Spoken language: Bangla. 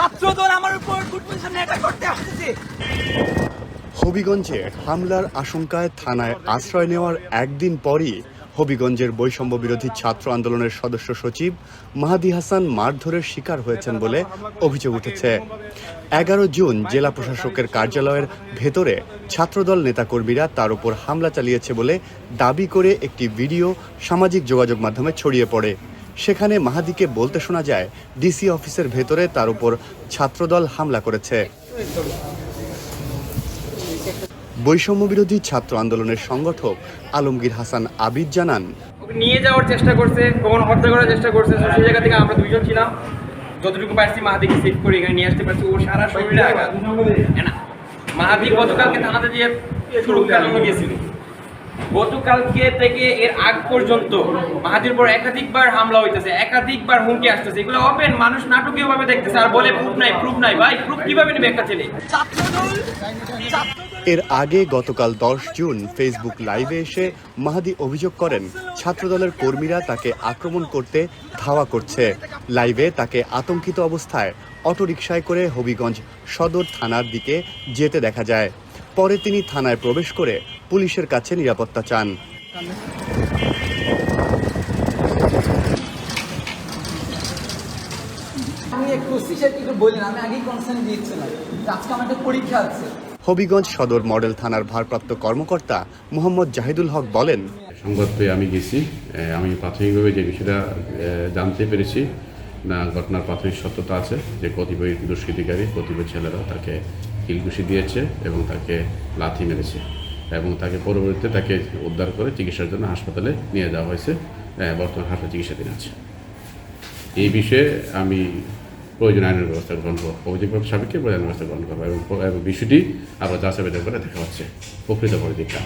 ছাত্রদল আমার উপর গুড পজিশন অ্যাটাক করতে আসছে। হবিগঞ্জে হামলার আশঙ্কায় থানায় আশ্রয় নেওয়ার একদিন পরই হবিগঞ্জের বৈষম্য বিরোধী ছাত্র আন্দোলনের সদস্য সচিব মাহাদি হাসান মারধরের শিকার হয়েছেন বলে অভিযোগ উঠেছে। 11 জুন জেলা প্রশাসকের কার্যালয়ের ভেতরে ছাত্রদল নেতাকর্মীরা তার উপর হামলা চালিয়েছে বলে দাবি করে একটি ভিডিও সামাজিক যোগাযোগ মাধ্যমে ছড়িয়ে পড়ে। সেখানে মাহাদিকে বলতে শোনা যায়, ডিসি অফিসের ভেতরে তার উপর ছাত্রদল হামলা করেছে। বৈষম্য বিরোধী ছাত্র আন্দোলনের সংগঠক আলমগীর হাসান আবিদ জানান, নিয়ে যাওয়ার চেষ্টা করছে, কখনো হত্যা করার চেষ্টা করছে। সেই জায়গা থেকে আমরা দুইজন ছিলাম, যতটুকু পারছি মাহাদিকে সেভ করে এখানে নিয়ে আসতে পারছি। ও সারা শরীরে আঘাত। মাহাদি গতকালকে থানাতে দিয়ে সুরক্ষা জন্য গিয়েছিল। গতকালকে থেকে এর আগ পর্যন্ত মাহাদির উপর একাধিকবার হামলা হইতেছে, একাধিকবার হুমকি আসতেছে। এগুলো ওপেন মানুষ নাটকীয় ভাবে দেখতেছে আর বলে প্রুফ নাই। ভাই প্রুফ কিভাবে নেবে একটা ছেলে? এর আগে গতকাল 10 জুন ফেসবুক লাইভে এসে মাহাদি অভিযোগ করেন, ছাত্রদলের কর্মীরা তাকে আক্রমণ করতে ধাওয়া করছে। লাইভে তাকে আতঙ্কিত অবস্থায় অটোরিকশায় করে হবিগঞ্জ সদর থানার দিকে যেতে দেখা যায়। পরে তিনি থানায় প্রবেশ করে পুলিশের কাছে নিরাপত্তা চান। আমি একটু সিসার কি বললেন, আমি আগেই কনসার্ন দিয়েছিলাম আজকে আমার একটা পরীক্ষা আছে। হবিগঞ্জ সদর মডেল থানার ভারপ্রাপ্ত কর্মকর্তা মোহাম্মদ জাহিদুল হক বলেন, সংবাদ পেয়ে আমি গেছি। আমি প্রাথমিকভাবে যে বিষয়টা জানতে পেরেছি, না ঘটনার প্রাথমিক সত্যতা আছে যে কতিপয় দুষ্কৃতিকারী, কতিপয় ছেলেরা তাকে কিলঘুষি দিয়েছে এবং তাকে লাথি মেরেছে এবং তাকে পরবর্তীতে তাকে উদ্ধার করে চিকিৎসার জন্য হাসপাতালে নিয়ে যাওয়া হয়েছে। বর্তমান হাসপাতালে চিকিৎসাধীন আছে। এই বিষয়ে আমি প্রয়োজনীয় আইনের ব্যবস্থা গ্রহণ করবো, অভিযোগপত্র সাপেক্ষে প্রয়োজনীয় ব্যবস্থা গ্রহণ করবো এবং বিষয়টি আবার যাচাই বাছাই করে দেখা হচ্ছে প্রকৃত পরিদিকটা।